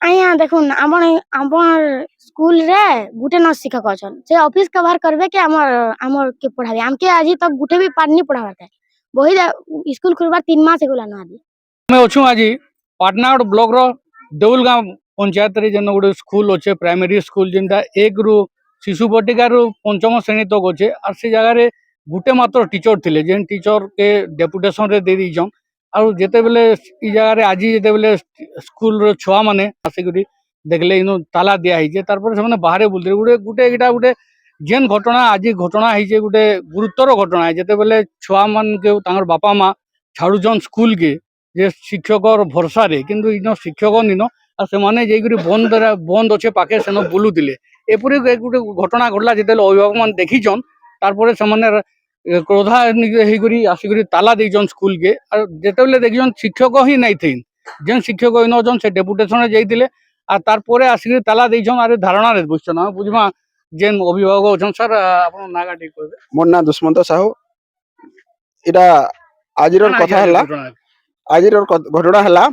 आया देखुन हमर स्कूल रे गुटे न शिक्षक अछन से ऑफिस कवर करबे के हमर के पढ़ाबे हमके आज तक गुटे भी पाठ नहीं पढ़ाबे वही स्कूल खुलबार 3 मास हेगला न आदि मैं अच्छू आज पाटनागढ़ ब्लॉक रो देउलगांव पंचायत रे जन गोटे स्कूल अच्छे प्राइमरी स्कूल जिनटा 1 रु शिशु बटिका रु पंचम श्रेणी तक अच्छे और से जगह रे गुटे मात्र टीचर थिले जेन टीचर के डेपुटेशन रे दे दीजन और जेते बेले ई जगह रे आज जेते बेले स्कूल रो छुआ माने आसिकरी देखले इनो ताला दिया हिजे तार पर से माने बाहरे बुलते गुटे गुटे एटा गुटे जेन घटना आज घटना हिजे गुटे गुरुतर घटना है जेते बेले छुआ मान के तांगर बापा माँ छाड़ुजन स्कूल के जे शिक्षकर भरसा रे किंतु इन शिक्षक निन आ से माने जेकरी बंद अच्छे पाखे सेन बुलुतिले एपरी गोटे घटना घटला जेते अभिभावक मान देखिछन तारपरे से माने क्रोधा हेकरी आसिकरी ताला देजन स्कूल के और जेते बेले देखिछन शिक्षक ही नहीं थिन जेन शिक्षक इन जन से डेपुटेशन जाइतिले आ तारपरे आसिकरी ताला देजन आरे धारणा रे बुझछन हम बुझमा जेन अभिभावक अछन सर आपन नागा ठीक कहबे मोर ना दुष्मंत साहू इटा आजिर कथा हला आजिर घटना हला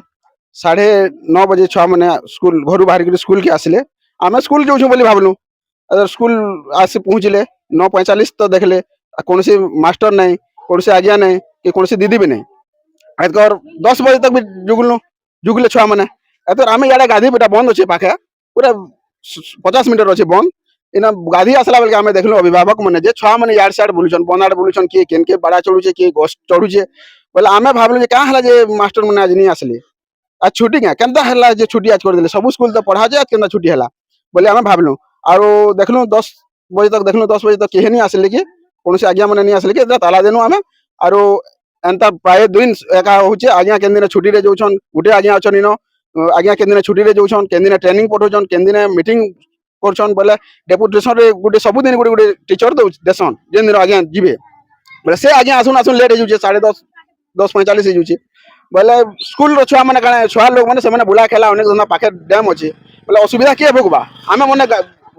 9:30 बजे छुआ मैंने स्कूल घर बाहर स्कूल के आसिले आम स्कूल जाऊँ बोली भावलु स्कूल आसी पहुँचले 9:45 तो देखले कौन सी मास्टर नहीं कौन सी आज्ञा नहीं कि कौन सी दीदी भी नहीं एतकर 10 बजे तक भी जुगले छुआ मैंने एतर आम इे गाधी बेटा बंद अच्छे पाखे पूरा 50 मीटर अच्छे बंद इना गाधी आसला बेल आम देखल अभिभावक मैंने जे छुआ मैंने यार सियाड़ बुलुछन बंदाड़ बुलुछन किए केन के बड़ा चढ़ुचे किए गछ चढ़ुचे बोले आम भावलु क्या है जे मास्टर मैंने आज नहीं आसले आज छुट्टी क्या केनता है जे छुट्टी आज कर सब स्कूल तो पढ़ा जाए केनता छुट्टी है बोले आम भावलु आरो देखलु 10 बजे तक देखलु 10 बजे तक केहे नहीं आसले कि कौन से आज्ञा मैंने नहीं आसले कि ताला देनु आम आरो एंता प्राय दिन एका होचे आज्ञा केन दिन छुट्टी रे जोछन गुटे आज्ञा अछन इनो आज्ञा केन दिन छुट्टी रे जोछन केन दिन ट्रेनिंग पठोछन केन दिन मीटिंग करछन बोले डेपुटेशन रे गुटे सब दिन गुटे गुटे टीचर दो देसन जेन दिन आज्ञा जिबे बोले से आज्ञा आसुन लेट हो जाउचे 10:45 हो जाउचे बोले स्कूल रो छुआ माने काने छुआ लोग माने से माने बुला खेला अनेक जना पाखे डैम अछि बोले असुविधा के भोगबा आमे माने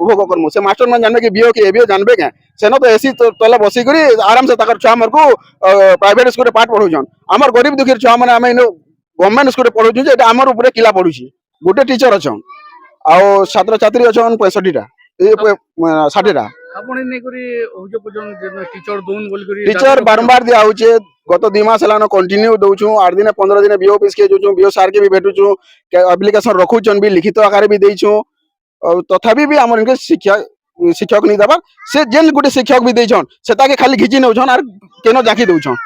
भोग करमु से मास्टर मन जानबे कि बियो के एबियो जानबे के सेनो तो एसी तो तले बसी करी आराम से ताकर छुआ मर को प्राइवेट स्कूल रे पाठ पढौजन हमर गरीब दुखी छुआ माने आमे इनो गवर्नमेंट स्कूल रे पढौजु जे एटा हमर ऊपर किला पढुछि गुटे टीचर अछन आउ छात्र छात्री अछन 65 टा 60 टा आपण नै करी ओजो पजन जे टीचर दोन बोल करी टीचर बारंबार दिया होचे गत 2 मास हलानो कंटिन्यू दउछु 8 दिन 15 दिन बीओ ऑफिस के जोछु बीओ सर के भी भेटुछु एप्लीकेशन रखुचन भी लिखित आकार भी देइछु तथापि भी हमर इनके शिक्षक नहीं दबा से जेन गुटे शिक्षक भी देइछन सेता के खाली घिची नउछन आर केनो जाकी दउछन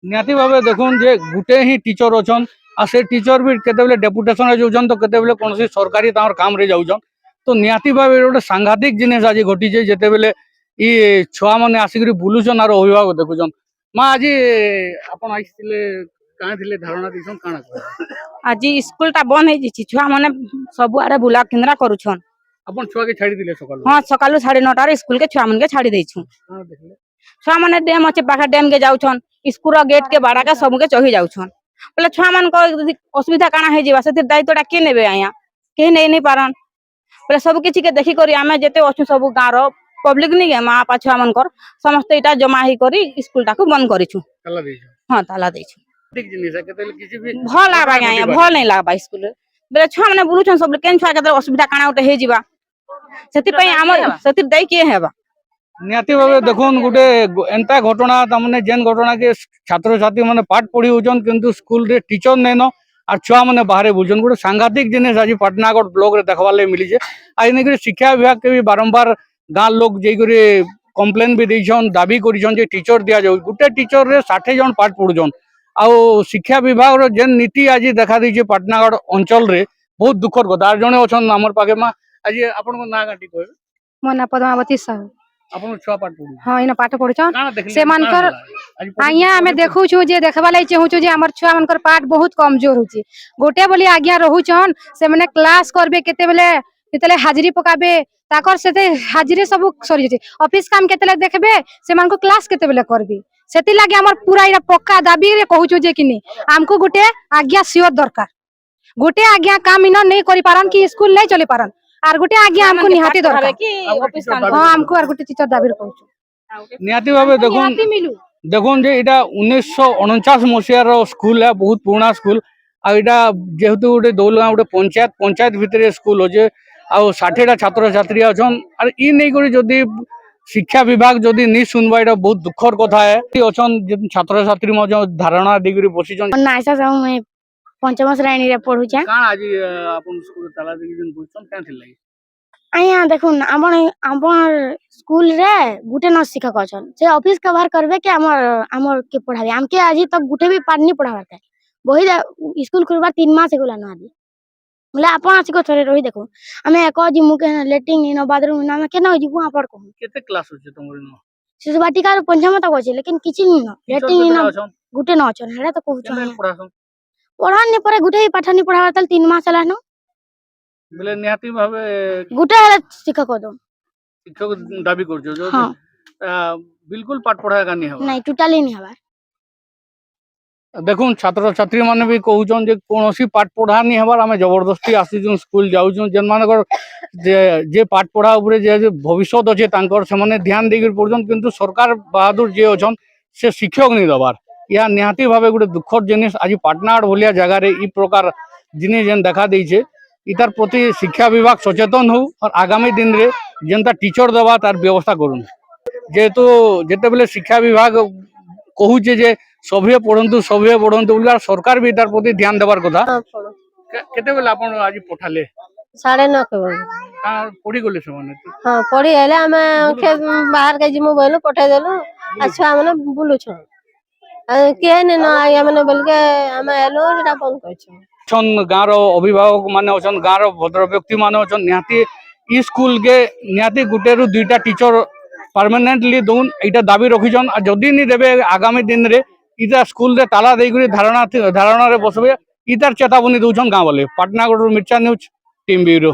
नियाती भाबे देखुन जे गुटे ही टीचर अछन आ से टीचर भी केते बेले डेपुटेशन रे जाउछन तो केते बेले कोनसी सरकारी तार काम रे जाउछन तो नियाती भाबे गोटे सांघातिक जिनिस आज घटी जे जेते बेले ई छुआ माने आसिकरी बुलुछन आरो अभिभावक देखुछन मां आज आपण आइथिले काहे थिले धारणा दिछन काना आज स्कूल ता बंद हे जी छुआ माने सब आरे बुला केंद्रा करूछन अपन छुआ के छाड़ी दिले सकाल हां सकालु 9:30 रे स्कूल के छुआ मन के छाड़ी देइछु हां देखले छुआ माने डैम अच्छे पाखा डैम के जाउछन स्कूल रो गेट के बाड़ा का सब के चढ़ी जाउछन बोले छुआ मन को असुविधा काना हे जीवा से दायित्वटा के नेबे आया के नहीं पारन बोले सब किछि के देखि करी आमे जेते अछु सब गां रो पब्लिक नहीं है माँ पाछुआ मनकर समस्त इटा जमा ही करी स्कूल टाको बंद करिछु ताला देइछु हां ताला देइछु ठीक जिनिस है केते किछि भी भल आबा आया भल नहीं लागबा स्कूल बोले छुआ माने बुलुछन सब केन छुआ के असुविधा काना उठे हे जीवा सेति पई हमर सेति दई के हेबा नियाती भाबे देखुन गुटे एंता घटना तमने जेन घटना के छात्र छात्री माने पाठ पढ़ी होजन किंतु स्कूल रे टीचर नेनो और छुआ माने बाहर बुझन गोटे सांघातिक जिनिस आज पाटनागढ़ ब्लॉक रे देखवा ले मिली जे आ इने शिक्षा विभाग के भी बारंबार गाँ लोग जेकरी कम्प्लेन भी देछन दाबी करिछन जे टीचर दिया जाउ गुटे टीचर रे 60 जन पाठ पढुजन आउ शिक्षा विभाग रो जेन नीति आज देखा दैछे पाटनागढ़ अंचल रे बहुत दुखर कथा जने अछन हमर पाके मा आज आपन को ना गाटी कहबे मो ना पद्मावती साहू आपन छुआ पाठ पढु हां इना पाठ पढुछन से मानकर आज्ञा हमें देखु छु जे देखबा लै चाहू छु जे हमर छुआ मानकर पाठ बहुत कमजोर होची गोटे बोली आज्ञा रहूछन से माने क्लास करबे केते बेले केतले हाजिरी पकाबे ताकर सेते हाजिरी सब सरी जे ऑफिस काम केतले देखबे से मान को क्लास केते बेले करबी सेति लागे हमर पूरा इरा पक्का दाबी रे कहू छु जे किनी हमको गोटे आज्ञा सियोर दरकार गोटे आज्ञा काम इना नहीं करि पारन कि स्कूल नहीं चली पारन आर गोटे आज्ञा हमको निहाती दरकार कि ऑफिस काम हां हमको आर गोटे टीचर दाबी कहू छु नियाती भाबे देखुन देखुन जे इटा 1949 मसिया रो स्कूल है बहुत पुराना स्कूल आ इटा जेहेतु गोटे दौलगाँ गोटे पंचायत भितर स्कूल अच्छे आ 60टा छात्र छात्री अच्छन और इ नहीं करी जदि शिक्षा विभाग जदि नहीं सुनवा एटा बहुत दुखर कथा है अच्छन छात्र छात्री मज धारणा देकर बसीचन ना ऐसा सब मैं पंचम श्रेणी रे पढ़ुछे काण आज आपन स्कूल ताला देकी जन बुझछन क्या थिला आया देखुन हमर स्कूल रे गुटे न शिक्षक अछन से ऑफिस कवर करबे के हमर के पढ़ाबे हमके आज तक गुटे भी पाठ नहीं पढ़ाबे बही स्कूल खुलबार 3 मास गेला न आज बोले आपन आसी को थरे रही देखो हमें एक जिमु के लेटिंग इन बाथरूम ना के न जिबु आपन को केते क्लास होचे तमर न शिशु बाटिका रो पंचम तक अछि लेकिन किछि नहीं न लेटिंग इन अछन गुटे न अछन हेडा तो कहू केते पढ़ासन पढ़ान ने परे गुटे ही पाठ नहीं पढ़ाबे तल 3 मास हला न बोले निहाती भावे गुटे हला शिक्षक दो शिक्षक दाबी करछो जो हाँ। बिल्कुल पाठ पढ़ा का नहीं हो नहीं टोटली नहीं हवा देखुन छात्र छात्री माने भी कहउछन जे कोनोसी पाठ पढ़ा नहीं हबार हमें जबरदस्ती आसी स्कूल जाउछन जन मानकर जे पाठ पढ़ा ऊपर जे भविष्य अच्छे तांकर से माने ध्यान देकर पढ़छन किंतु सरकार बहादुर जे अछन से शिक्षक नहीं दबार या निहाती भावे गोटे दुखद जिनिस आज पाटनागढ़ भलिया जगह रे इ प्रकार जिनिस जेन देखा देइछे इतार प्रति शिक्षा विभाग सचेतन हो और आगामी दिन रे जेनता टीचर दबा तार व्यवस्था करूँ जेहेतु जेते बेले शिक्षा विभाग कहूचे जे सभे पढ़ंतु बोलिया सरकार भी तार प्रति ध्यान देवार कथा केते बेले आपण आज पठाले 9:30 के बजे का पढ़ी गले से माने हाँ पढ़ी आले आमे खेत बाहर के जिमु बोलो पठे देलु अच्छा माने बुलु छ के ने ना आया माने बोल के आमे एलो एटा फोन कर छ छन गाँव अभिभावक माने अछन गाँव भद्र व्यक्ति माने अछन निहाती इ स्कूल के निहाती गुटे रु 2टा टीचर परमानेंटली दोन एटा दाबी रखिछन आ जदी नि देबे आगामी दिन रे इता स्कूल रे ताला देइकरी धारणा रे बसबे इतार चेतावनी दउछन गाँव वाले पाटनागढ़ मिर्चा न्यूज टीम ब्यूरो।